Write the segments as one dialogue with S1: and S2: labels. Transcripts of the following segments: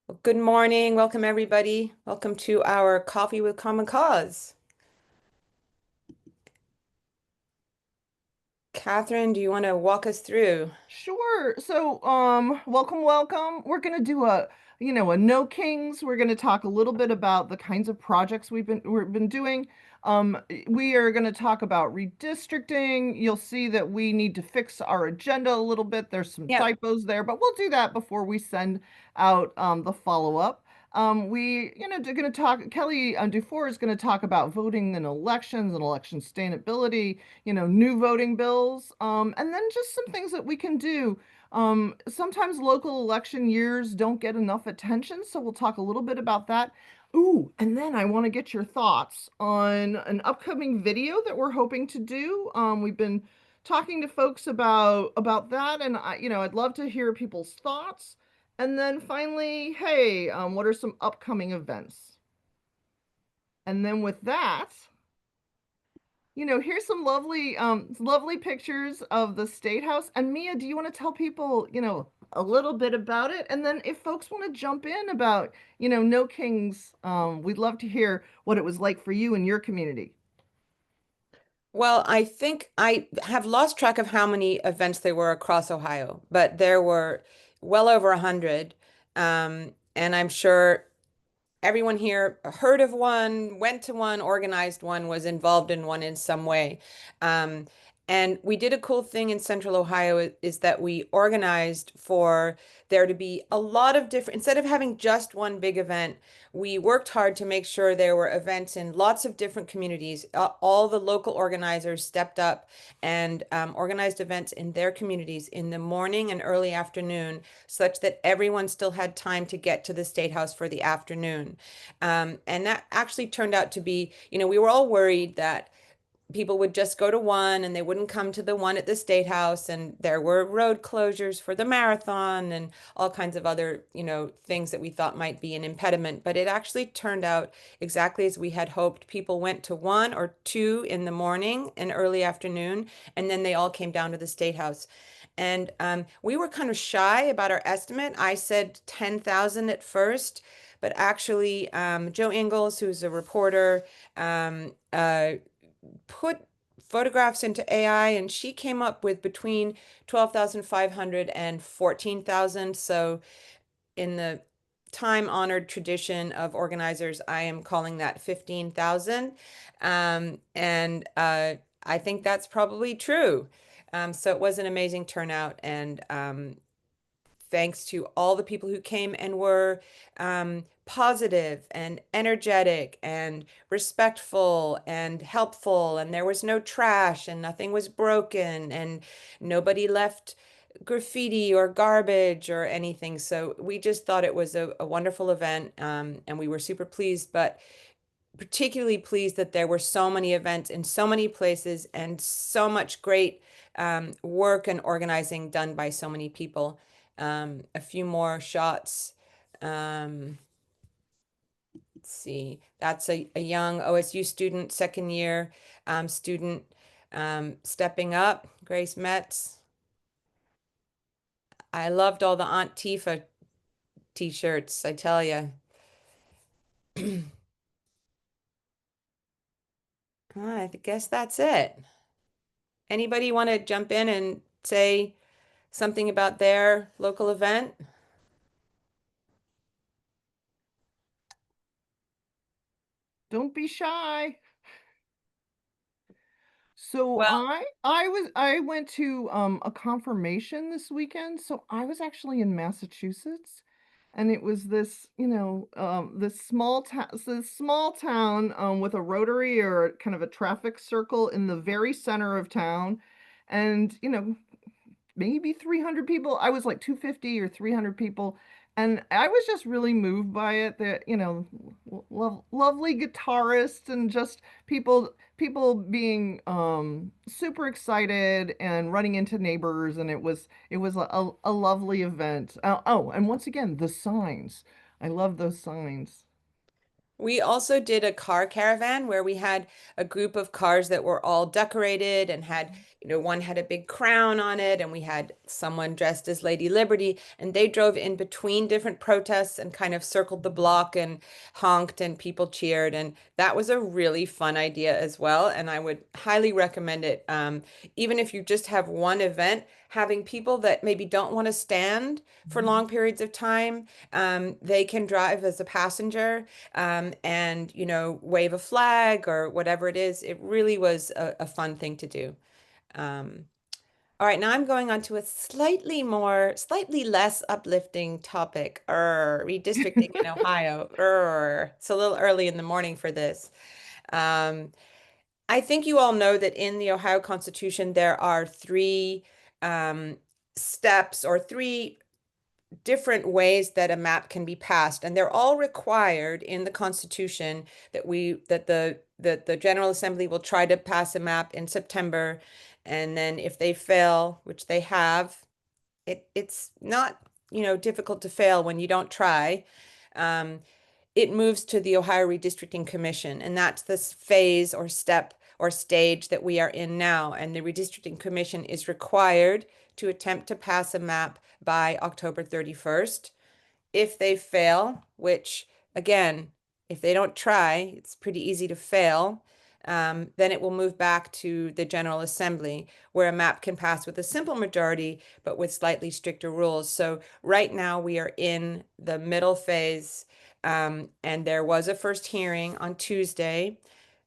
S1: Well, good morning. Welcome, everybody. Welcome to our Coffee with Common Cause. Catherine, do you want to walk us through?
S2: Sure. Welcome, welcome. We're gonna do a No Kings. We're gonna talk a little bit about the kinds of projects we've been doing. We are gonna talk about redistricting. You'll see that we need to fix our agenda a little bit. There's some
S1: Yep.
S2: typos there, but we'll do that before we send out the follow-up. They're going to talk, Kelly Dufour is going to talk about voting in elections and election sustainability, new voting bills, and then just some things that we can do. Sometimes local election years don't get enough attention, so we'll talk a little bit about that. Ooh, and then I want to get your thoughts on an upcoming video that we're hoping to do. We've been talking to folks about that, and I'd love to hear people's thoughts. And then finally, hey, what are some upcoming events? And then with that, here's some lovely pictures of the State House. And Mia, do you want to tell people, a little bit about it? And then if folks want to jump in about, No Kings, we'd love to hear what it was like for you and your community.
S1: Well, I think I have lost track of how many events there were across Ohio, but there were well over 100. And I'm sure everyone here heard of one, went to one, organized one, was involved in one in some way. Um, and we did a cool thing in Central Ohio is that we organized for there to be a lot of different, instead of having just one big event, we worked hard to make sure there were events in lots of different communities. All the local organizers stepped up and organized events in their communities in the morning and early afternoon, such that everyone still had time to get to the State House for the afternoon. And that actually turned out to be, we were all worried that people would just go to one and they wouldn't come to the one at the State House. And there were road closures for the marathon and all kinds of other, things that we thought might be an impediment. But it actually turned out exactly as we had hoped. People went to one or two in the morning and early afternoon, and then they all came down to the State House. And we were kind of shy about our estimate. I said 10,000 at first, but actually, Joe Ingles, who's a reporter, put photographs into AI, and she came up with between 12,500 and 14,000. So in the time-honored tradition of organizers, I am calling that 15,000. And I think that's probably true. So it was an amazing turnout, and thanks to all the people who came and were positive and energetic and respectful and helpful. And there was no trash and nothing was broken and nobody left graffiti or garbage or anything. So we just thought it was a wonderful event, and we were super pleased, but particularly pleased that there were so many events in so many places and so much great work and organizing done by so many people. A few more shots. Um, let's see. That's a young OSU student, second year student stepping up, Grace Metz. I loved all the Aunt Tifa t-shirts, I tell you. I guess that's it. Anybody want to jump in and say something about their local event?
S2: Don't be shy. So
S1: Well,
S2: I went to a confirmation this weekend. So I was actually in Massachusetts, and it was this small town with a rotary or kind of a traffic circle in the very center of town, and maybe 300 people. I was like 250 or 300 people. And I was just really moved by it that, lovely guitarists and just people being super excited and running into neighbors. And it was a lovely event. Oh, and once again, the signs. I love those signs.
S1: We also did a car caravan where we had a group of cars that were all decorated and had, one had a big crown on it, and we had someone dressed as Lady Liberty, and they drove in between different protests and kind of circled the block and honked, and people cheered. And that was a really fun idea as well. And I would highly recommend it. Even if you just have one event, having people that maybe don't want to stand for long periods of time, they can drive as a passenger, and wave a flag or whatever it is. It really was a fun thing to do. Um, all right, now I'm going on to a slightly less uplifting topic. Redistricting in Ohio. It's a little early in the morning for this. Um, I think you all know that in the Ohio Constitution there are three um, steps or three different ways that a map can be passed, and they're all required in the Constitution that the General Assembly will try to pass a map in September, and then if they fail, which they have, it's not, difficult to fail when you don't try. Um, it moves to the Ohio Redistricting Commission, and that's this phase or step or stage that we are in now. And the Redistricting Commission is required to attempt to pass a map by October 31st. If they fail, which again, if they don't try, it's pretty easy to fail. Then it will move back to the General Assembly, where a map can pass with a simple majority, but with slightly stricter rules. So right now we are in the middle phase, and there was a first hearing on Tuesday.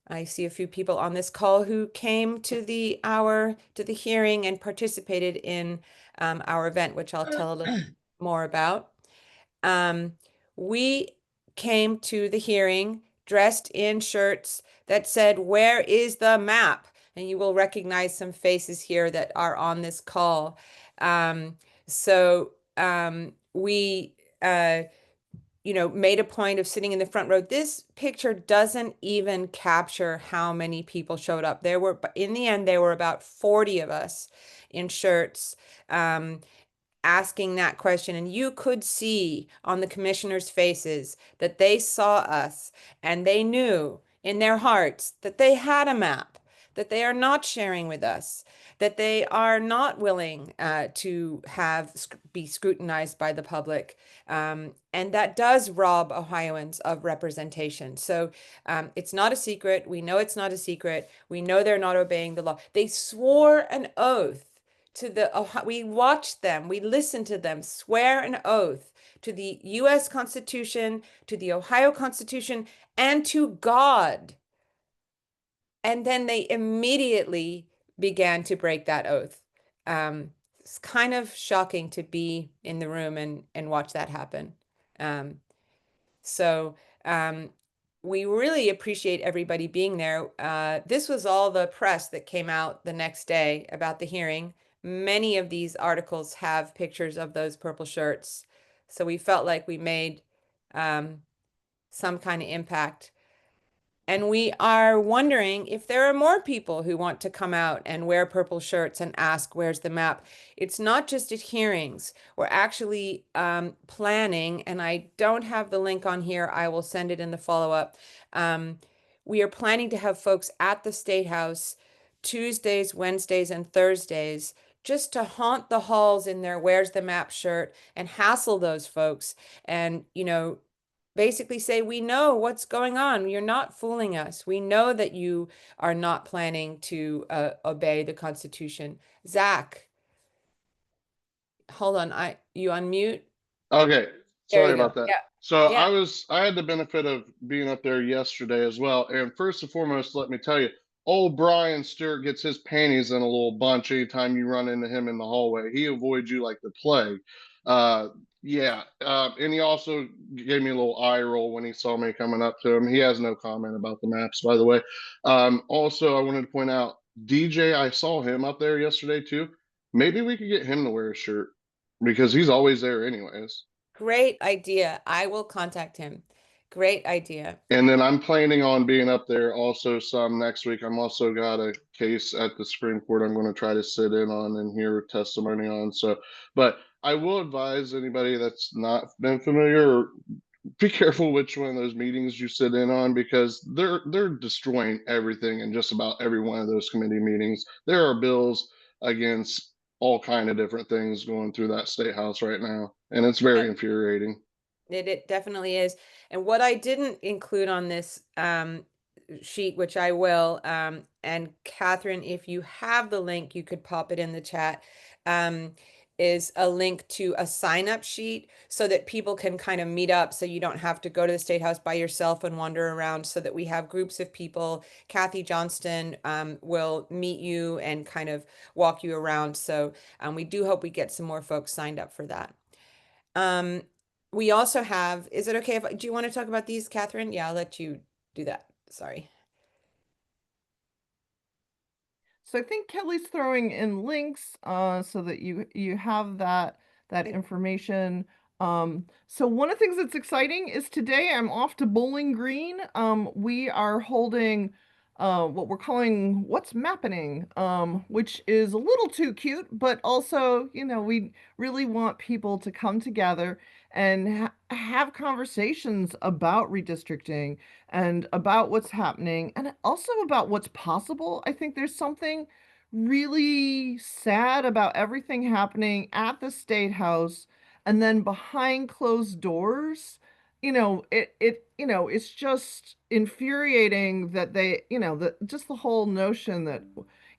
S1: I see a few people on this call who came to the hearing and participated in our event, which I'll tell a little more about. Um, we came to the hearing dressed in shirts that said, "Where is the map?" And you will recognize some faces here that are on this call. We made a point of sitting in the front row. This picture doesn't even capture how many people showed up. In the end, there were about 40 of us in shirts. Asking that question. And you could see on the commissioners' faces that they saw us and they knew in their hearts that they had a map, that they are not sharing with us, that they are not willing to be scrutinized by the public. And that does rob Ohioans of representation. So it's not a secret. We know it's not a secret. We know they're not obeying the law. They swore an oath we watched them, we listened to them swear an oath to the US Constitution, to the Ohio Constitution, and to God. And then they immediately began to break that oath. It's kind of shocking to be in the room and watch that happen. Um, so um, we really appreciate everybody being there. This was all the press that came out the next day about the hearing. Many of these articles have pictures of those purple shirts. So we felt like we made um, some kind of impact. And we are wondering if there are more people who want to come out and wear purple shirts and ask, "Where's the map?" It's not just at hearings. We're actually planning, and I don't have the link on here. I will send it in the follow-up. Um, we are planning to have folks at the State House Tuesdays, Wednesdays, and Thursdays just to haunt the halls in their "Where's the map" shirt and hassle those folks and, basically say, "We know what's going on. You're not fooling us. We know that you are not planning to obey the Constitution." Zach, hold on. You unmute?
S3: Okay,
S1: There
S3: sorry
S1: you go.
S3: about that.
S1: Yeah.
S3: So
S1: Yeah.
S3: I had the benefit of being up there yesterday as well. And first and foremost, let me tell you, old Brian Stewart gets his panties in a little bunch anytime you run into him in the hallway. He avoids you like the plague. Uh, yeah. And he also gave me a little eye roll when he saw me coming up to him. He has no comment about the maps, by the way. Also, I wanted to point out DJ, I saw him up there yesterday too. Maybe we could get him to wear a shirt because he's always there anyways.
S1: Great idea. I will contact him. Great idea.
S3: And then I'm planning on being up there also some next week. I'm also got a case at the Supreme Court I'm going to try to sit in on and hear testimony on. So, but I will advise anybody that's not been familiar be careful which one of those meetings you sit in on, because they're destroying everything in just about every one of those committee meetings. There are bills against all kind of different things going through that state house right now, and it's very infuriating.
S1: It definitely is. And what I didn't include on this sheet, which I will, and Catherine, if you have the link, you could pop it in the chat, um, is a link to a sign up sheet so that people can kind of meet up so you don't have to go to the State House by yourself and wander around, so that we have groups of people. Kathy Johnston will meet you and kind of walk you around. So we do hope we get some more folks signed up for that. Um, we also have, is it okay if, do you want to talk about these, Catherine? Yeah, I'll let you do that. Sorry.
S2: So I think Kelly's throwing in links so that you have that
S1: Okay.
S2: information. So one of the things that's exciting is today I'm off to Bowling Green. We are holding what we're calling What's Mappening, which is a little too cute, but also, we really want people to come together and have conversations about redistricting and about what's happening and also about what's possible. I think there's something really sad about everything happening at the State House and then behind closed doors. It's just infuriating that just the whole notion that,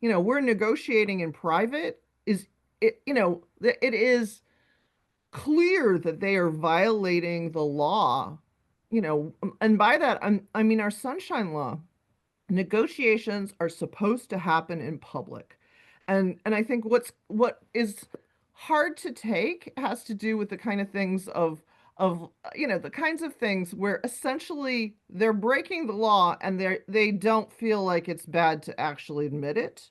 S2: we're negotiating in private is, it is clear that they are violating the law, and by that, I mean our sunshine law. Negotiations are supposed to happen in public. And I think what is hard to take has to do with the kind of things of the kinds of things where essentially they're breaking the law and they don't feel like it's bad to actually admit it.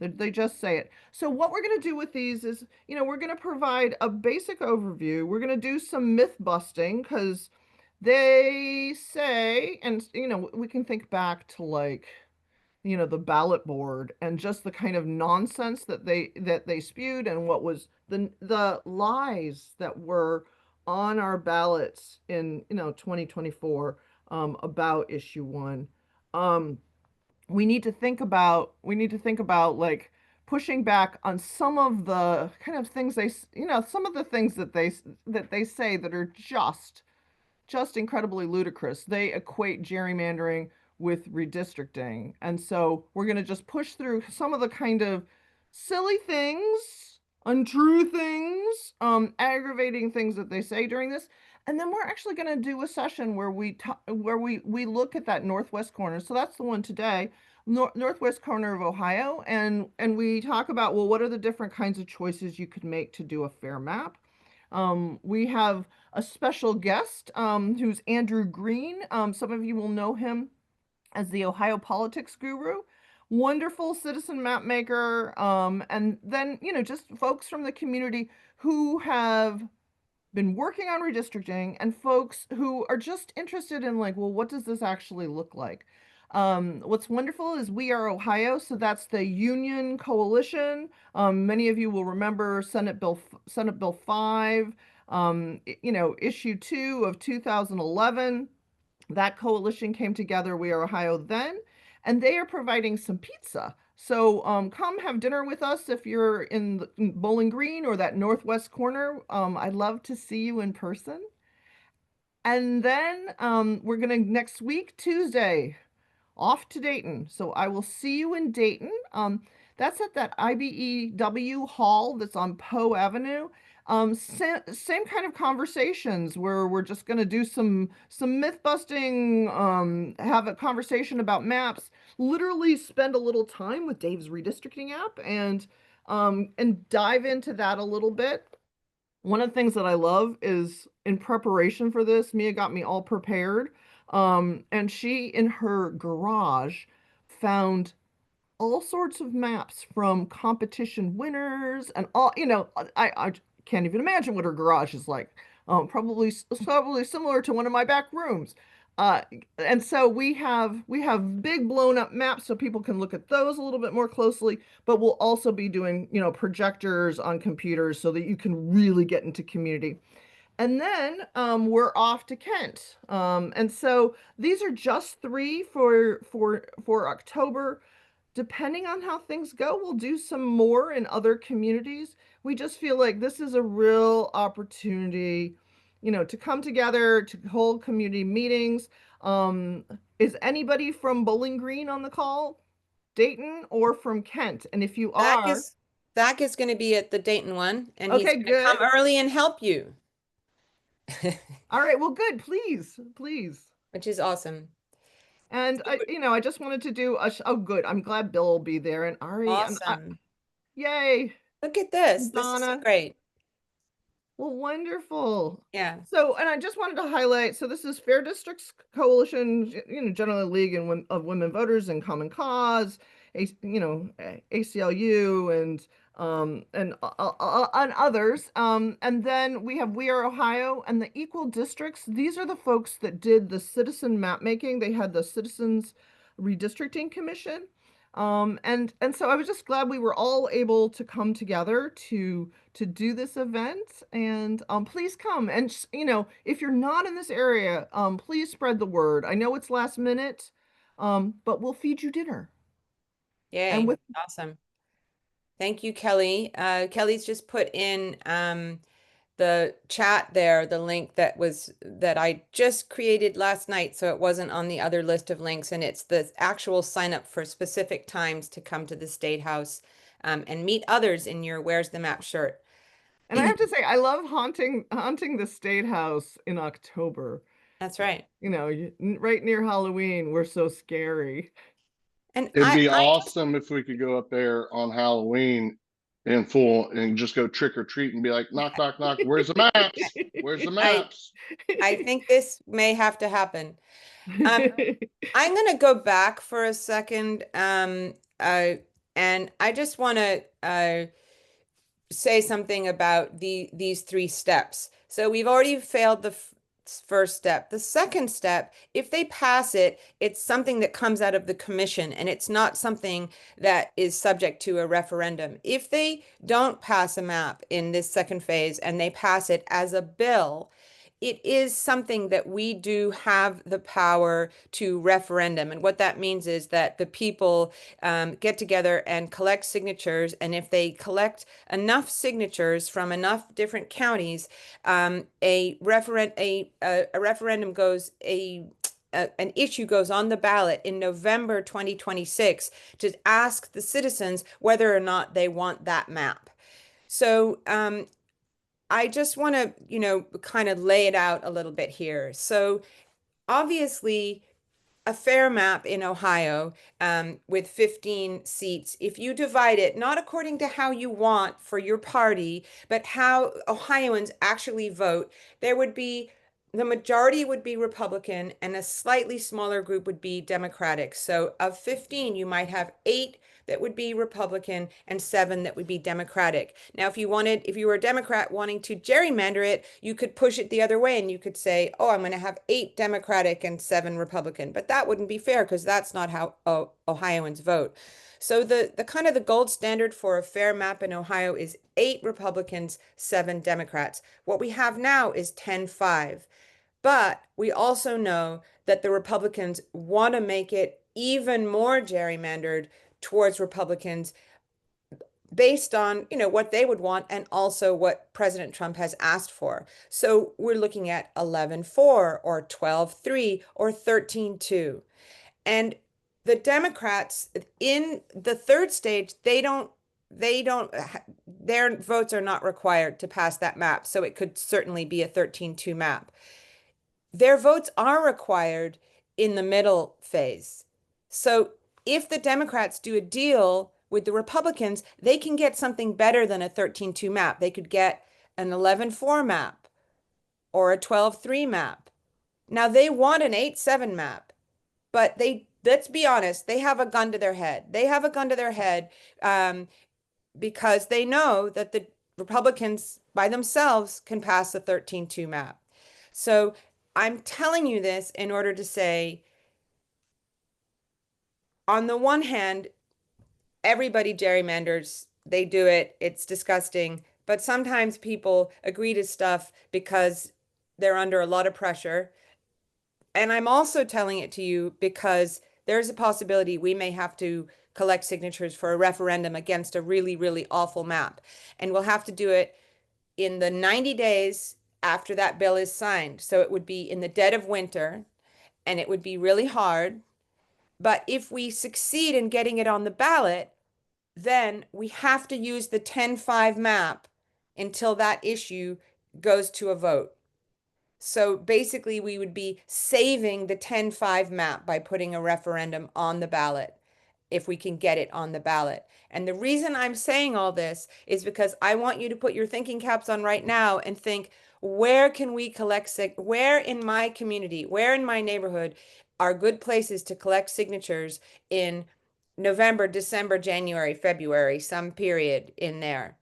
S2: They just say it. So what we're going to do with these is, we're going to provide a basic overview. We're going to do some myth busting because they say, and we can think back to like, the ballot board and just the kind of nonsense that they spewed and what was the lies that were on our ballots in 2024 about issue one. Um, we need to think about like pushing back on some of the kind of things some of the things that they say that are just incredibly ludicrous. They equate gerrymandering with redistricting. And so we're going to just push through some of the kind of silly things, untrue things, aggravating things that they say during this. And then we're actually going to do a session where we look at that northwest corner. So that's the one today, northwest corner of Ohio, and we talk about, well, what are the different kinds of choices you could make to do a fair map. We have a special guest who's Andrew Green. Some of you will know him as the Ohio politics guru. Wonderful citizen map maker. And then, just folks from the community who have been working on redistricting and folks who are just interested in like, well, what does this actually look like? What's wonderful is We Are Ohio, so that's the union coalition. Many of you will remember Senate Bill 5, issue 2 of 2011. That coalition came together, We Are Ohio then, and they are providing some pizza. So come have dinner with us if you're in Bowling Green or that northwest corner. I'd love to see you in person. And then we're gonna next week, Tuesday, off to Dayton. So I will see you in Dayton. That's at that IBEW hall that's on Poe Avenue. Same kind of conversations where we're just going to do some myth busting, have a conversation about maps, literally spend a little time with Dave's redistricting app and dive into that a little bit. One of the things that I love is in preparation for this, Mia got me all prepared. And she in her garage found all sorts of maps from competition winners and all, I can't even imagine what her garage is like. Probably similar to one of my back rooms. Uh, and so we have big blown up maps so people can look at those a little bit more closely, but we'll also be doing, projectors on computers so that you can really get into community. And then we're off to Kent. And so these are just three for October. Depending on how things go, we'll do some more in other communities. We just feel like this is a real opportunity, to come together, to hold community meetings. Is anybody from Bowling Green on the call? Dayton or from Kent? And if you
S1: Zach
S2: are,
S1: is Zach is going to be at the Dayton one, and he's
S2: okay,
S1: going to
S2: good.
S1: come early and help you,
S2: All right, well, good. Please, please.
S1: which is awesome.
S2: And I just wanted to do oh, good. I'm glad Bill will be there and Ari and
S1: Awesome.
S2: yay,
S1: Look at this. This is so
S2: Donna.
S1: great.
S2: Well, wonderful.
S1: Yeah.
S2: So, and I just wanted to highlight, so this is Fair Districts Coalition, General League of Women Voters and Common Cause, ACLU and others. And then we have We Are Ohio and the Equal Districts. These are the folks that did the citizen map making. They had the Citizens Redistricting Commission. And so I was just glad we were all able to come together to do this event. And please come. And if you're not in this area, please spread the word. I know it's last minute, but we'll feed you dinner. And
S1: Yay.
S2: with
S1: Awesome. Thank you, Kelly. Kelly's just put in the chat there, the link that I just created last night, so it wasn't on the other list of links, and it's the actual sign up for specific times to come to the State House and meet others in your Where's the Map shirt.
S2: and I have to say, I love haunting the State House in October.
S1: That's right.
S2: Right near Halloween, we're so scary.
S1: And
S3: It'd
S1: I,
S3: be
S1: I just,
S3: awesome if we could go up there on Halloween in full and just go trick or treat and be like, knock, knock, knock. Where's the maps? Where's the
S1: I,
S3: maps?
S1: I think this may have to happen. Um, I'm going to go back for a second, and I just want to say something about these three steps. So we've already failed the first step. The second step, if they pass it, it's something that comes out of the commission and it's not something that is subject to a referendum. If they don't pass a map in this second phase and they pass it as a bill, it is something that we do have the power to referendum. And what that means is that the people get together and collect signatures. And if they collect enough signatures from enough different counties, a referendum goes an issue goes on the ballot in November 2026 to ask the citizens whether or not they want that map. So I just want to, kind of lay it out a little bit here. So obviously, a fair map in Ohio with 15 seats, if you divide it not according to how you want for your party, but how Ohioans actually vote, there would be the majority would be Republican and a slightly smaller group would be Democratic. So of 15, you might have eight that would be Republican and seven that would be Democratic. Now, if you were a Democrat wanting to gerrymander it, you could push it the other way and you could say, oh, I'm going to have eight Democratic and seven Republican. But that wouldn't be fair because that's not how Ohioans vote. So the kind of the gold standard for a fair map in Ohio is eight Republicans, seven Democrats. What we have now is 10-5. But we also know that the Republicans want to make it even more gerrymandered towards Republicans based on, what they would want and also what President Trump has asked for. So we're looking at 11-4 or 12-3 or 13-2. And the Democrats in the third stage, they don't their votes are not required to pass that map. So it could certainly be a 13-2 map. Their votes are required in the middle phase. So if the Democrats do a deal with the Republicans, they can get something better than a 13-2 map. They could get an 11-4 map or a 12-3 map. Now they want an 8-7 map, but let's be honest, they have a gun to their head. They have a gun to their head because they know that the Republicans by themselves can pass a 13-2 map. So I'm telling you this in order to say, on the one hand, everybody gerrymanders, they do it, it's disgusting. but sometimes people agree to stuff because they're under a lot of pressure. And I'm also telling it to you because there's a possibility we may have to collect signatures for a referendum against a really, really awful map. And we'll have to do it in the 90 days after that bill is signed. So it would be in the dead of winter and it would be really hard. But if we succeed in getting it on the ballot, then we have to use the 10-5 map until that issue goes to a vote. So basically, we would be saving the 10-5 map by putting a referendum on the ballot if we can get it on the ballot. And the reason I'm saying all this is because I want you to put your thinking caps on right now and think, where can we collect where in my community, where in my neighborhood are good places to collect signatures in November, December, January, February, some period in there.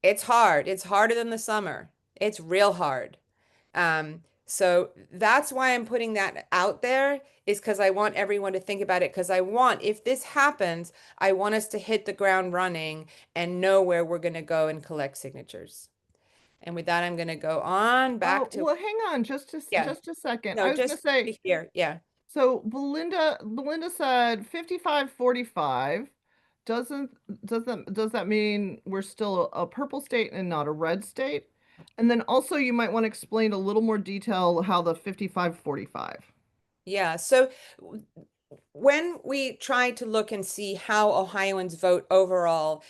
S1: It's hard. It's harder than the summer. It's real hard. So that's why I'm putting that out there is because I want everyone to think about it. Because I want, if this happens, I want us to hit the ground running and know where we're going to go and collect signatures. And with that, I'm going to go on back
S2: Oh,
S1: to,
S2: well, hang on
S1: yeah,
S2: just a second.
S1: no,
S2: I was gonna
S1: just
S2: say,
S1: here. Yeah.
S2: so Belinda said 55-45. Doesn't does that mean we're still a purple state and not a red state? And then also you might want to explain a little more detail how the 55-45.
S1: Yeah. So when we try to look and see how Ohioans vote overall,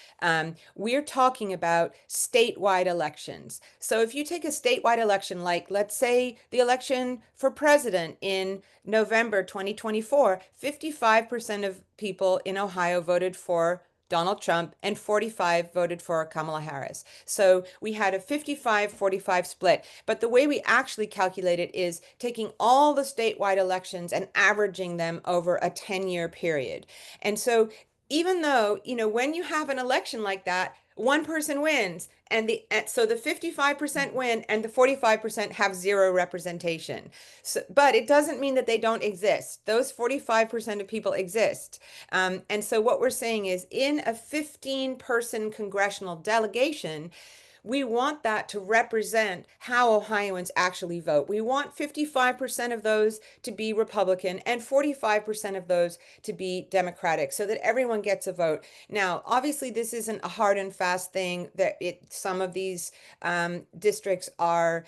S1: we're talking about statewide elections. So if you take a statewide election, like let's say the election for president in November 2024, 55% of people in Ohio voted for Donald Trump and 45 voted for Kamala Harris. So we had a 55-45 split. But the way we actually calculate it is taking all the statewide elections and averaging them over a 10-year period. And so even though, when you have an election like that, one person wins so the 55% win and the 45% have zero representation. So, but it doesn't mean that they don't exist. Those 45% of people exist. And so what we're saying is in a 15-person congressional delegation, we want that to represent how Ohioans actually vote. We want 55% of those to be Republican and 45% of those to be Democratic so that everyone gets a vote. Now, obviously, this isn't a hard and fast thing that some of these districts are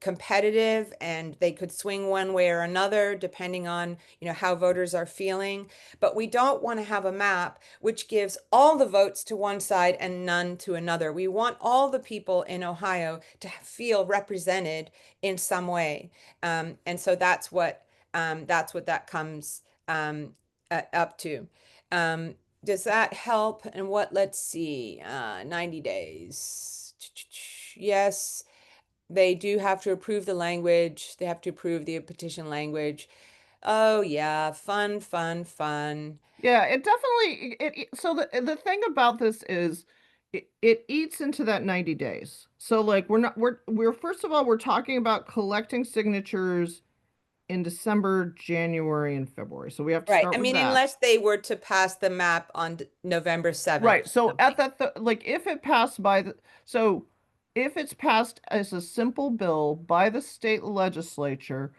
S1: competitive and they could swing one way or another depending on, how voters are feeling. But we don't want to have a map which gives all the votes to one side and none to another. We want all the people in Ohio to feel represented in some way. And so that's what that comes up to. Um, does that help? And let's see, 90 days. Yes, they do have to approve the language. They have to approve the petition language. Oh yeah, fun, fun, fun.
S2: Yeah, it definitely so the thing about this is it eats into that 90 days. So like we're first of all we're talking about collecting signatures in December, January, and February. So we have to
S1: Right.
S2: start
S1: I
S2: with
S1: mean,
S2: that.
S1: unless they were to pass the map on November 7th
S2: Right.
S1: or
S2: So
S1: something.
S2: at that like if it passed by the so if it's passed as a simple bill by the state legislature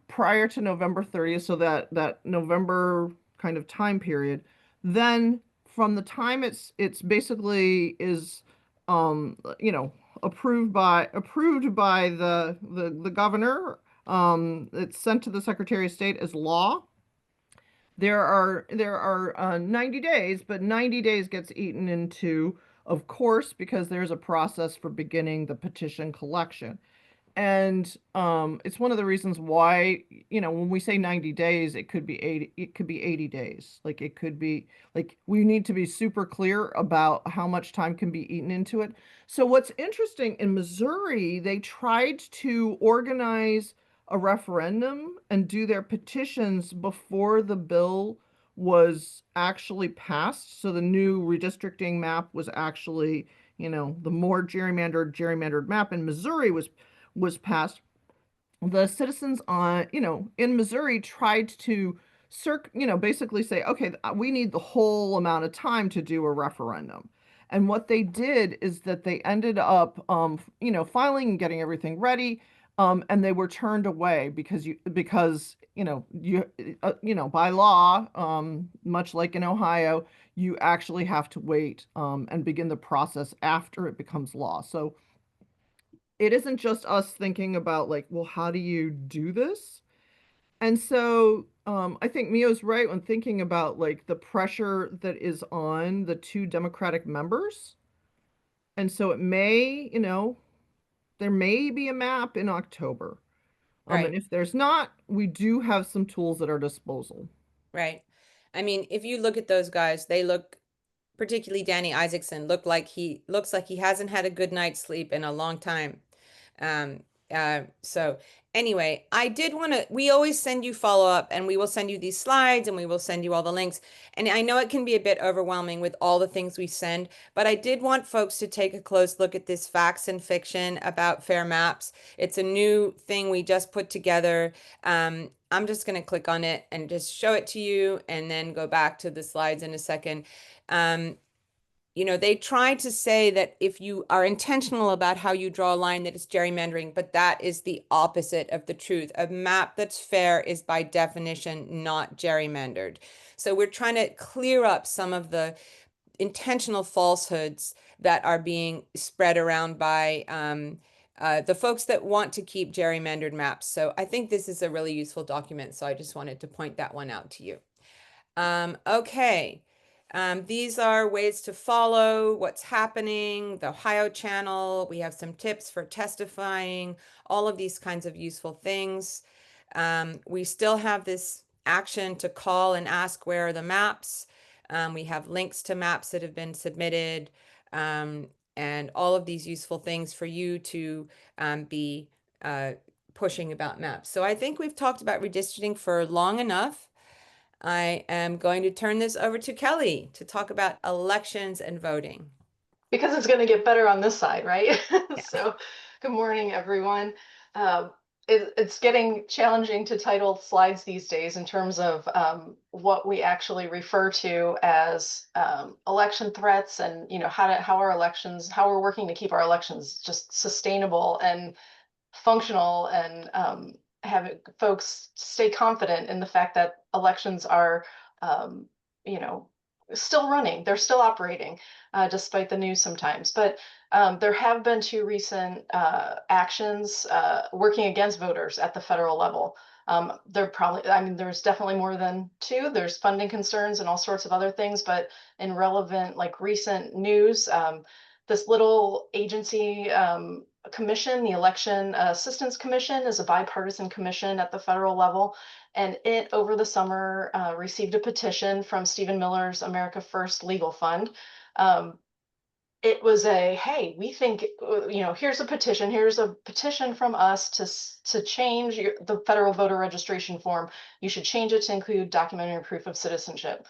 S2: prior to November 30th, so that November kind of time period, then from the time it's basically is approved by the governor, it's sent to the Secretary of State as law. There are 90 days, but 90 days gets eaten into, of course, because there's a process for beginning the petition collection. And it's one of the reasons why, when we say 90 days, it could be 80 days. Like it could be like we need to be super clear about how much time can be eaten into it. So what's interesting in Missouri, they tried to organize a referendum and do their petitions before the bill was actually passed. So the new redistricting map was actually, the more gerrymandered map in Missouri was passed. The citizens in Missouri tried to basically say, okay, we need the whole amount of time to do a referendum. And what they did is that they ended up, filing and getting everything ready. And they were turned away because by law, much like in Ohio, you actually have to wait, and begin the process after it becomes law. So it isn't just us thinking about like, well, how do you do this? And so I think Mio's right when thinking about like the pressure that is on the two Democratic members. And so there may be a map in October. And
S1: Right.
S2: if there's not, we do have some tools at our disposal.
S1: Right. I mean, if you look at those guys, they look, particularly Danny Isaacson, looks like he hasn't had a good night's sleep in a long time. Um, so anyway, I did want to, we always send you follow up and we will send you these slides and we will send you all the links. And I know it can be a bit overwhelming with all the things we send, but I did want folks to take a close look at this facts and fiction about fair maps. It's a new thing we just put together. I'm just going to click on it and just show it to you and then go back to the slides in a second. Um, they try to say that if you are intentional about how you draw a line, that it's gerrymandering, but that is the opposite of the truth. A map that's fair is by definition not gerrymandered. So we're trying to clear up some of the intentional falsehoods that are being spread around by the folks that want to keep gerrymandered maps. So I think this is a really useful document. So I just wanted to point that one out to you. Okay. These are ways to follow what's happening, the Ohio channel. We have some tips for testifying, all of these kinds of useful things. We still have this action to call and ask where are the maps. We have links to maps that have been submitted, and all of these useful things for you to be pushing about maps. So I think we've talked about redistricting for long enough. I am going to turn this over to Kelly to talk about elections and voting.
S4: Because it's going to get better on this side, right?
S1: Yeah.
S4: So, good morning, everyone. It's getting challenging to title slides these days in terms of what we actually refer to as election threats, and how we're working to keep our elections just sustainable and functional, and have folks stay confident in the fact that elections are, um, you know, still running. They're still operating, despite the news sometimes. But there have been two recent actions working against voters at the federal level. There's definitely more than two. There's funding concerns and all sorts of other things. But in relevant, like recent news, this little agency commission, the Election Assistance Commission, is a bipartisan commission at the federal level. And it, over the summer, received a petition from Stephen Miller's America First Legal Fund. It was hey, we think, here's a petition from us to change the federal voter registration form. You should change it to include documentary proof of citizenship.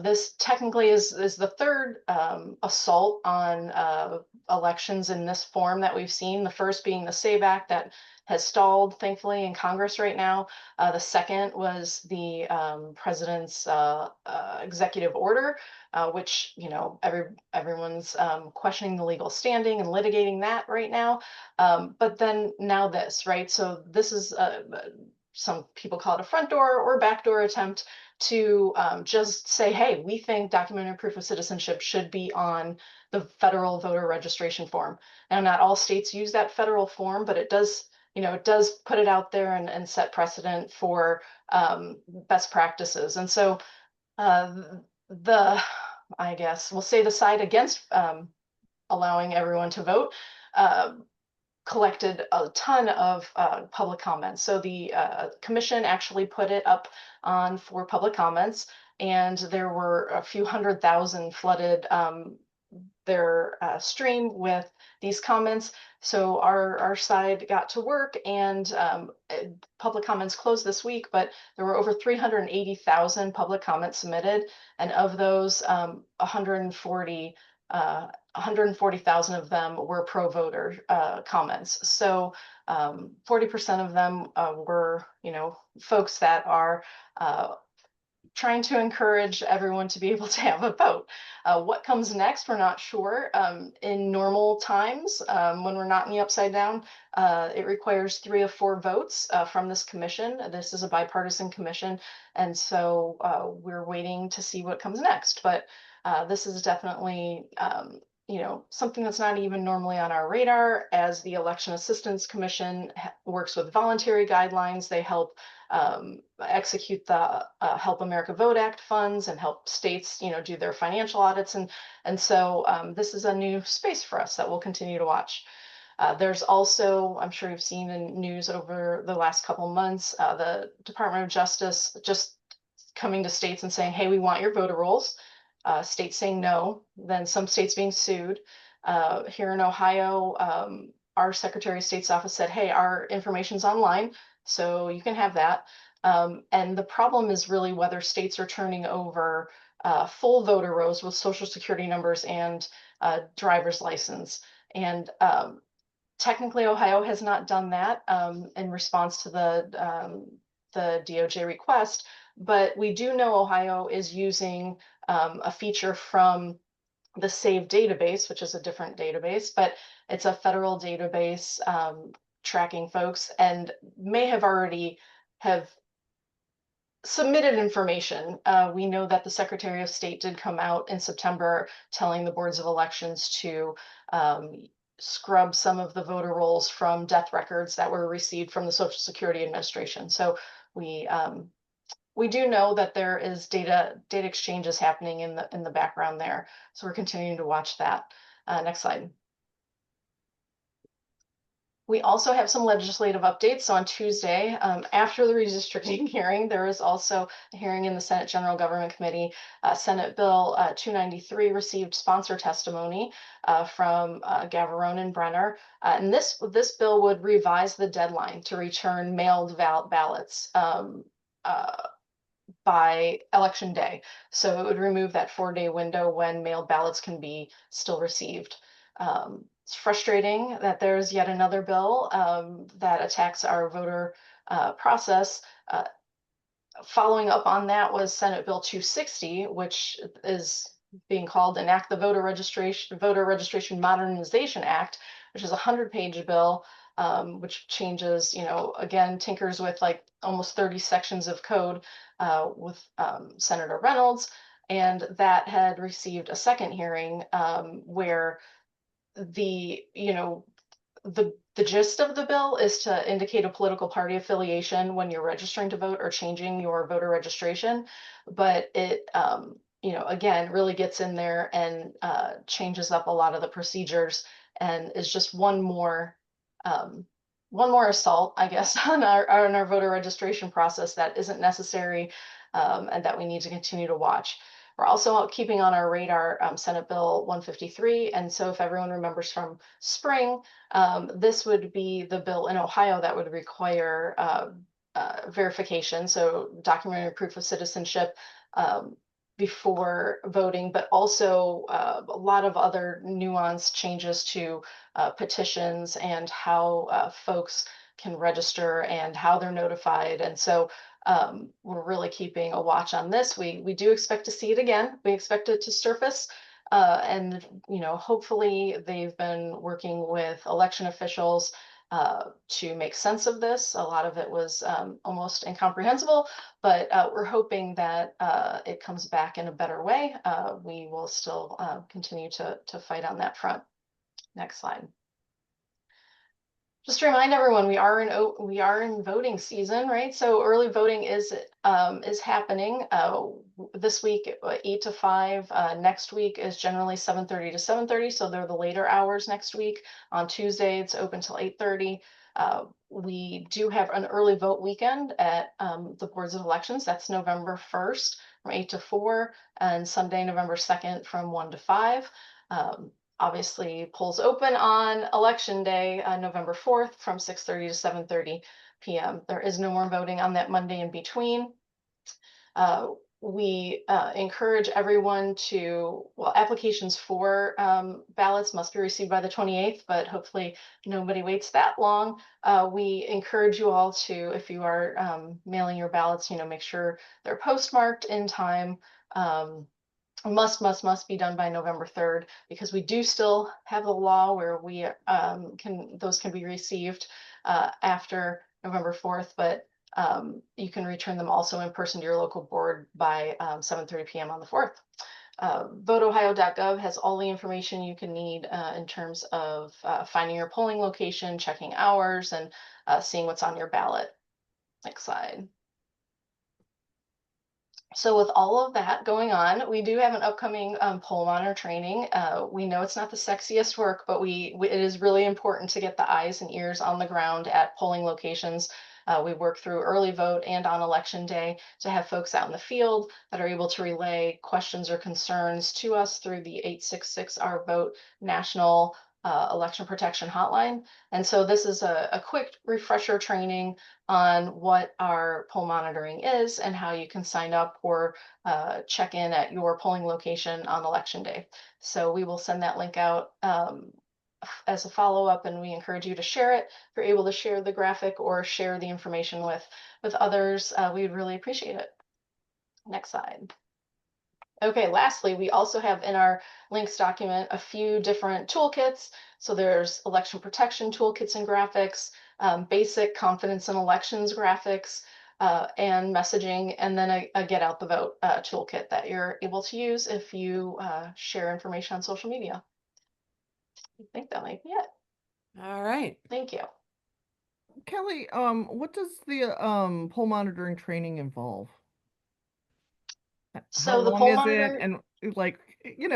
S4: This technically is the third assault on elections in this form that we've seen. The first being the SAVE Act that has stalled, thankfully, in Congress right now. The second was the president's executive order, which everyone's questioning the legal standing and litigating that right now. But then now this, right? So this is some people call it a front door or backdoor attempt to just say, hey, we think documentary proof of citizenship should be on the federal voter registration form. Now, not all states use that federal form, but it does put it out there and set precedent for best practices. And so I guess we'll say the side against allowing everyone to vote collected a ton of public comments. So the commission actually put it up on for public comments, and there were a few 100,000 flooded their stream with these comments. So our side got to work, and public comments closed this week, but there were over 380,000 public comments submitted, and of those, 140,000 of them were pro-voter comments. So 40% of them were, folks that are trying to encourage everyone to be able to have a vote. What comes next, we're not sure. In normal times, when we're not in the upside down, it requires 3 of 4 votes from this commission. This is a bipartisan commission, and so we're waiting to see what comes next. But this is definitely something that's not even normally on our radar. As the Election Assistance Commission works with voluntary guidelines, they help execute the Help America Vote Act funds and help states, do their financial audits. And so this is a new space for us that we'll continue to watch. There's also, I'm sure you've seen in news over the last couple months, the Department of Justice just coming to states and saying, hey, we want your voter rolls. States saying no, then some states being sued. Here in Ohio, our Secretary of State's office said, hey, our information's online, so you can have that. And the problem is really whether states are turning over full voter rolls with social security numbers and driver's license. And technically, Ohio has not done that in response to the DOJ request, but we do know Ohio is using a feature from the SAVE database, which is a different database, but it's a federal database tracking folks, and may have already have submitted information. We know that the Secretary of State did come out in September telling the boards of elections to scrub some of the voter rolls from death records that were received from the Social Security Administration. So we do know that there is data exchanges happening in the background there. So we're continuing to watch that. Next slide. We also have some legislative updates. So on Tuesday, after the redistricting hearing, there is also a hearing in the Senate General Government Committee. Senate Bill 293 received sponsor testimony from Gavarone and Brenner. And this bill would revise the deadline to return mailed ballots by election day. So it would remove that 4-day window when mailed ballots can be still received. It's frustrating that there's yet another bill that attacks our voter process. Following up on that was Senate Bill 260, which is being called Enact the Voter Registration Modernization Act, which is a 100-page bill, which changes, again, tinkers with like almost 30 sections of code with Senator Reynolds. And that had received a second hearing where the gist of the bill is to indicate a political party affiliation when you're registering to vote or changing your voter registration, but it again really gets in there and changes up a lot of the procedures and is just one more assault, I guess, on our voter registration process that isn't necessary and that we need to continue to watch. We're also keeping on our radar Senate Bill 153. And so if everyone remembers from spring, this would be the bill in Ohio that would require verification, so documentary proof of citizenship before voting, but also a lot of other nuanced changes to petitions and how folks can register and how they're notified. And so we're really keeping a watch on this. We do expect to see it again. We expect it to surface. And hopefully they've been working with election officials to make sense of this. A lot of it was almost incomprehensible, but we're hoping that it comes back in a better way. We will still continue to fight on that front. Next slide. Just to remind everyone, we are in voting season, right? So early voting is happening this week, 8 to 5. Next week is generally 7:30 to 7:30, so they're the later hours next week. On Tuesday, it's open till 8:30. We do have an early vote weekend at the boards of elections. That's November 1st from 8 to 4, and Sunday, November 2nd from 1 to 5. Obviously, polls open on election day, November 4th from 6:30 to 7:30 p.m. There is no more voting on that Monday in between. we encourage everyone to, well, applications for ballots must be received by the 28th, but hopefully nobody waits that long. We encourage you all to, if you are mailing your ballots, make sure they're postmarked in time. Um, must be done by November 3rd, because we do still have the law where we those can be received after November 4th, but you can return them also in person to your local board by 7:30 p.m. on the 4th. VoteOhio.gov has all the information you can need in terms of finding your polling location, checking hours, and seeing what's on your ballot. Next slide. So with all of that going on, we do have an upcoming poll monitor training. We know it's not the sexiest work, but it is really important to get the eyes and ears on the ground at polling locations. We work through early vote and on election day to have folks out in the field that are able to relay questions or concerns to us through the 866 Our Vote National Election Protection Hotline. And so this is a quick refresher training on what our poll monitoring is and how you can sign up or check in at your polling location on election day. So we will send that link out as a follow-up, and we encourage you to share it. If you're able to share the graphic or share the information with others, we would really appreciate it. Next slide. Okay, lastly, we also have in our links document a few different toolkits. So there's election protection toolkits and graphics, basic confidence in elections graphics, and messaging, and then a get out the vote toolkit that you're able to use if you share information on social media. I think that might be it.
S1: All right.
S4: Thank you.
S2: Kelly, what does the poll monitoring training involve? How
S4: So the
S2: long
S4: poll
S2: is it?
S4: monitor,
S2: And like,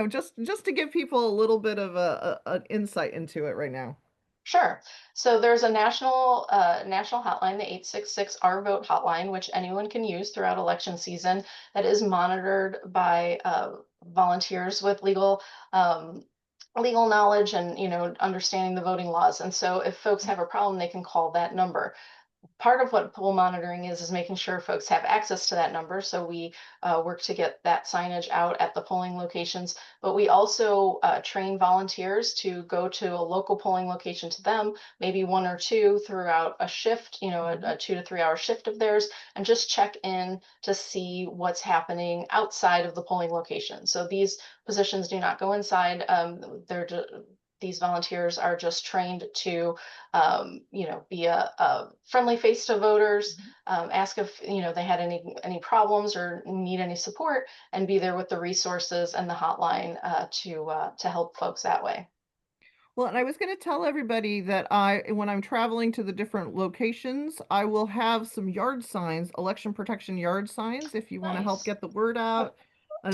S2: just to give people a little bit of an insight into it right now.
S4: sure. So there's a national hotline, the 866 Our Vote hotline, which anyone can use throughout election season, that is monitored by volunteers with legal knowledge and understanding the voting laws. And so if folks have a problem, they can call that number. Part of what poll monitoring is making sure folks have access to that number. So we work to get that signage out at the polling locations, but we also train volunteers to go to a local polling location to them, maybe one or two throughout a shift, a 2 to 3 hour shift of theirs, and just check in to see what's happening outside of the polling location. So these positions do not go inside. These volunteers are just trained to be a friendly face to voters, ask if they had any problems or need any support, and be there with the resources and the hotline to help folks that way.
S2: Well, and I was going to tell everybody that when I'm traveling to the different locations, I will have some yard signs, election protection yard signs, if you want to help
S4: Nice.
S2: get the word out.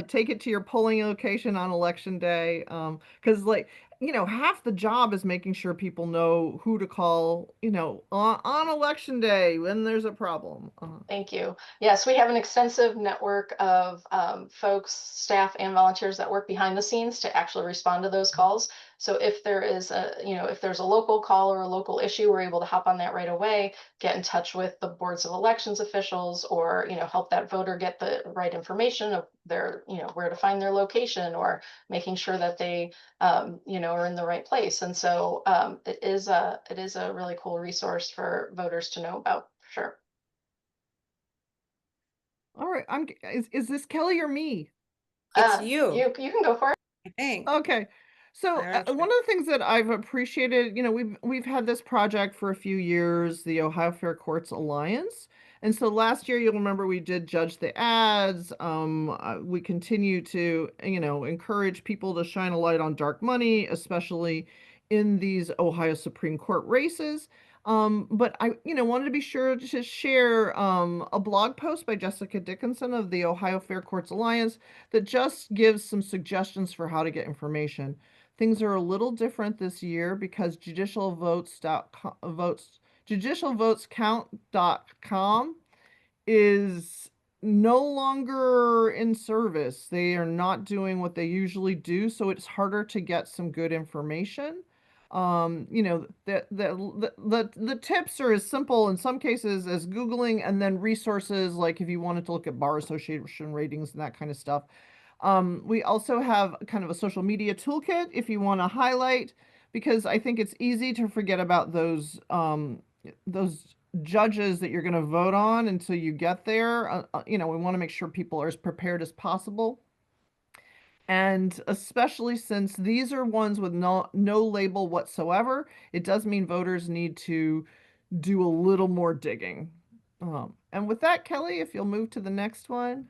S2: Take it to your polling location on election day. Because half the job is making sure people know who to call, on election day when there's a problem.
S4: Thank you. Yes, we have an extensive network of folks, staff, and volunteers that work behind the scenes to actually respond to those calls. So if there is if there's a local call or a local issue, we're able to hop on that right away, get in touch with the boards of elections officials, or help that voter get the right information of their where to find their location, or making sure that they are in the right place. And so it is a really cool resource for voters to know about, for sure.
S2: All right, is this Kelly or me?
S1: It's you,
S4: You can go for it.
S1: I think.
S2: Okay. So
S1: All right.
S2: one of the things that I've appreciated, we've had this project for a few years, the Ohio Fair Courts Alliance. And so last year, you'll remember we did judge the ads. We continue to, encourage people to shine a light on dark money, especially in these Ohio Supreme Court races. But I, wanted to be sure to share a blog post by Jessica Dickinson of the Ohio Fair Courts Alliance that just gives some suggestions for how to get information. Things are a little different this year because judicialvotescount.com is no longer in service. They are not doing what they usually do, so it's harder to get some good information. The tips are as simple in some cases as Googling, and then resources like if you wanted to look at bar association ratings and that kind of stuff. We also have kind of a social media toolkit if you want to highlight, because I think it's easy to forget about those judges that you're going to vote on until you get there. We want to make sure people are as prepared as possible. And especially since these are ones with no label whatsoever, it does mean voters need to do a little more digging. And with that, Kelly, if you'll move to the next one.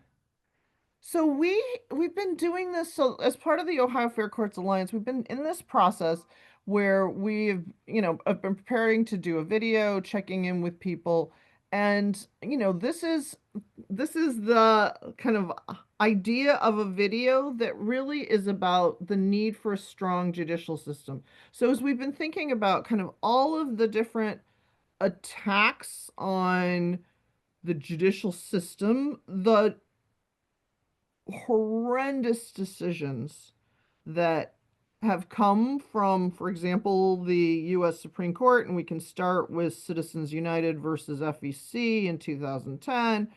S2: So we've been doing this, so as part of the Ohio Fair Courts Alliance, we've been in this process where have been preparing to do a video, checking in with people, and this is the kind of idea of a video that really is about the need for a strong judicial system. So as we've been thinking about kind of all of the different attacks on the judicial system, the horrendous decisions that have come from, for example, the U.S. Supreme Court, and we can start with Citizens United versus FEC in 2010.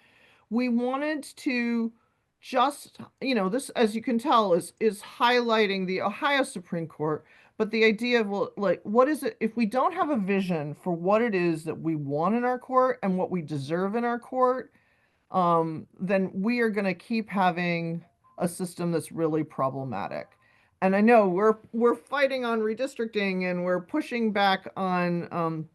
S2: We wanted to just, this, as you can tell, is highlighting the Ohio Supreme Court, but the idea of, well, like, what is it if we don't have a vision for what it is that we want in our court and what we deserve in our court, then we are going to keep having a system that's really problematic. And I know we're fighting on redistricting and we're pushing back on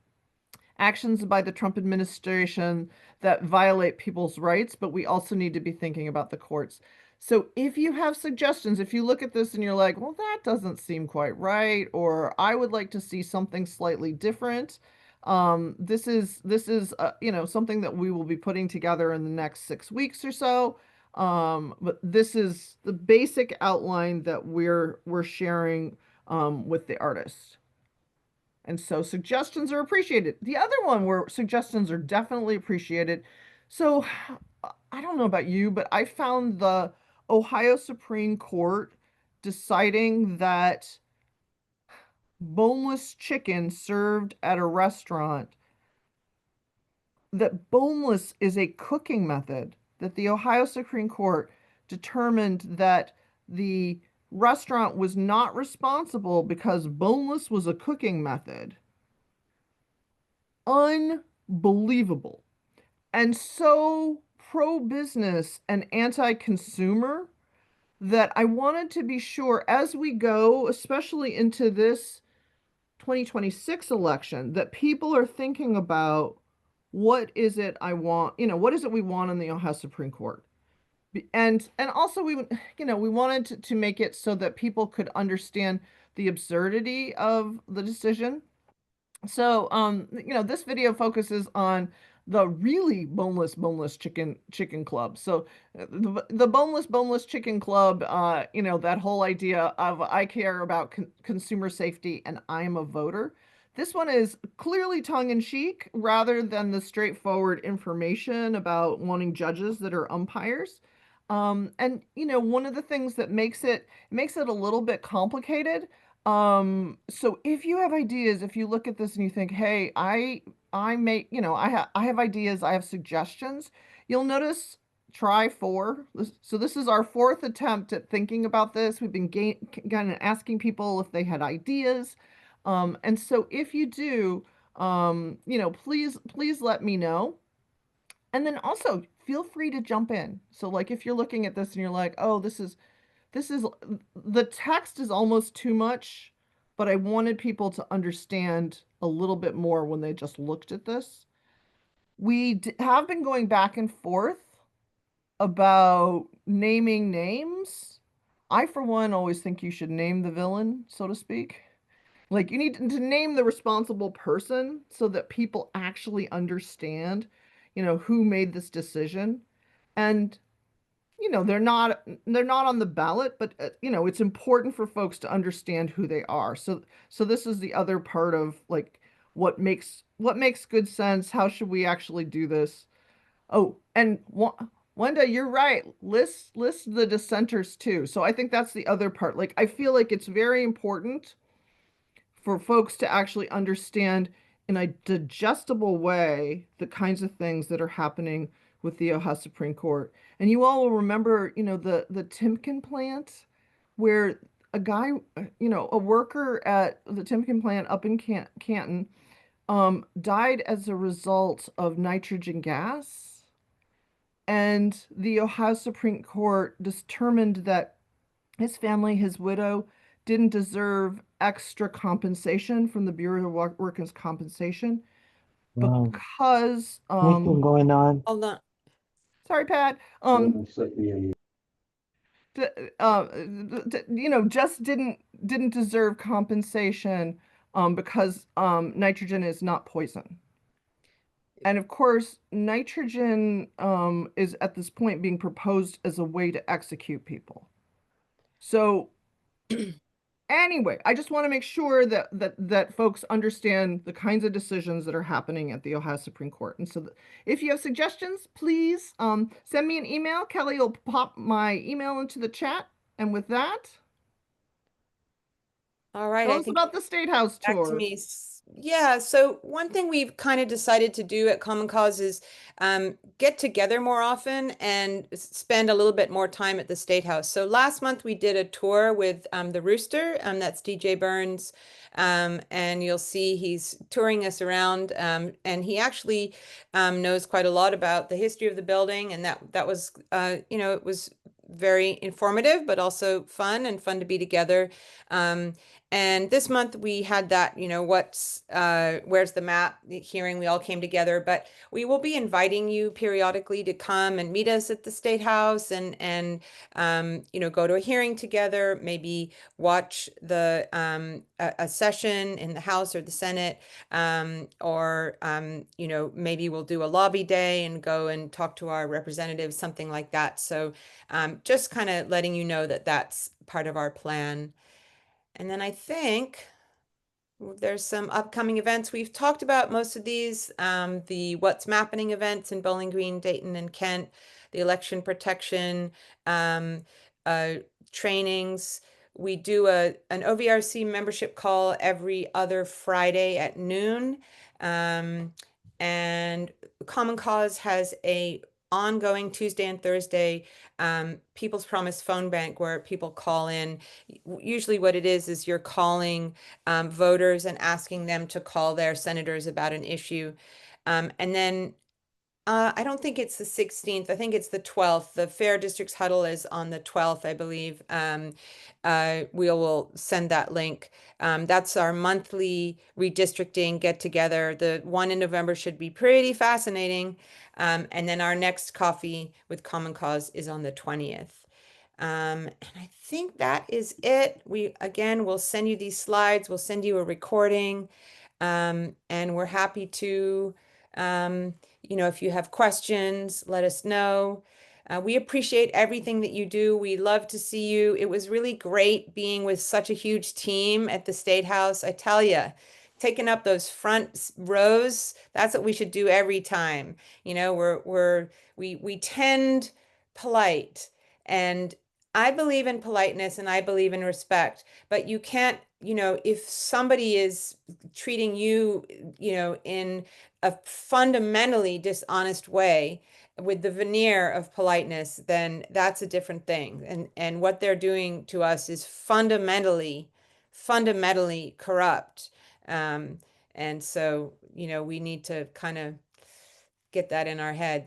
S2: actions by the Trump administration that violate people's rights, but we also need to be thinking about the courts. So if you have suggestions, if you look at this and you're like, well, that doesn't seem quite right, or I would like to see something slightly different, this is something that we will be putting together in the next 6 weeks or so. But this is the basic outline that we're sharing with the artists. And so suggestions are appreciated. The other one where suggestions are definitely appreciated. So I don't know about you, but I found the Ohio Supreme Court deciding that boneless chicken served at a restaurant, that boneless is a cooking method, that the Ohio Supreme Court determined that the restaurant was not responsible because boneless was a cooking method. Unbelievable. And so pro-business and anti-consumer that I wanted to be sure as we go, especially into this 2026 election, that people are thinking about what is it I want, what is it we want in the Ohio Supreme Court? And also we wanted to make it so that people could understand the absurdity of the decision. So, this video focuses on the really boneless chicken club. So, the boneless chicken club, that whole idea of I care about consumer safety and I'm a voter. This one is clearly tongue in cheek rather than the straightforward information about wanting judges that are umpires. And one of the things that makes it a little bit complicated. So if you have ideas, if you look at this and you think, hey, I have ideas, I have suggestions, you'll notice try four. So this is our fourth attempt at thinking about this. We've been kind of asking people if they had ideas. And so if you do, please let me know. And then also feel free to jump in. So like if you're looking at this and you're like, oh, this is the text is almost too much, but I wanted people to understand a little bit more when they just looked at this. We have been going back and forth about naming names. I, for one, always think you should name the villain, so to speak. Like you need to name the responsible person so that people actually understand, who made this decision. And they're not on the ballot, but it's important for folks to understand who they are. So this is the other part of like what makes good sense. How should we actually do this? Oh, and Wanda, you're right. List the dissenters too. So I think that's the other part. Like I feel like it's very important for folks to actually understand in a digestible way the kinds of things that are happening with the Ohio Supreme Court. And you all will remember, the Timken plant where a guy, a worker at the Timken plant up in Canton, died as a result of nitrogen gas. And the Ohio Supreme Court determined that his family, his widow, didn't deserve extra compensation from the Bureau of Workers' Compensation
S5: Wow.
S2: because,
S5: Anything going on?
S1: Hold on.
S2: sorry, Pat, just didn't deserve compensation because nitrogen is not poison. And of course, nitrogen is at this point being proposed as a way to execute people. So anyway, I just want to make sure that folks understand the kinds of decisions that are happening at the Ohio Supreme Court. And so if you have suggestions, please send me an email. Kelly will pop my email into the chat. And with that,
S1: All right,
S2: tell
S1: I
S2: us
S1: think
S2: about the State House
S1: back to
S2: tour.
S1: me. Yeah, so one thing we've kind of decided to do at Common Cause is get together more often and spend a little bit more time at the State House. So last month we did a tour with the Rooster, that's DJ Burns, and you'll see he's touring us around, and he actually knows quite a lot about the history of the building, and that was, it was very informative, but also fun to be together. And this month we had that, where's the map hearing, we all came together, but we will be inviting you periodically to come and meet us at the State House and go to a hearing together, maybe watch a session in the House or the Senate, or maybe we'll do a lobby day and go and talk to our representatives, something like that. So just kind of letting you know that that's part of our plan. And then I think there's some upcoming events. We've talked about most of these, the What's Mappening events in Bowling Green, Dayton, and Kent, the election protection uh, trainings. We do an OVRC membership call every other Friday at noon. And Common Cause has a ongoing Tuesday and Thursday People's Promise phone bank where people call in. Usually what it is you're calling voters and asking them to call their senators about an issue. And then I don't think it's the 16th. I think it's the 12th. The Fair Districts Huddle is on the 12th, I believe. We will send that link. That's our monthly redistricting get together. The one in November should be pretty fascinating. And then our next coffee with Common Cause is on the 20th. And I think that is it. Again, we'll send you these slides. We'll send you a recording. And we're happy to, if you have questions, let us know. We appreciate everything that you do. We love to see you. It was really great being with such a huge team at the State House. I tell you, taking up those front rows, that's what we should do every time. We tend polite, and I believe in politeness and I believe in respect, but you can't, if somebody is treating you, in a fundamentally dishonest way with the veneer of politeness, then that's a different thing. And what they're doing to us is fundamentally corrupt. And so, we need to kind of get that in our head.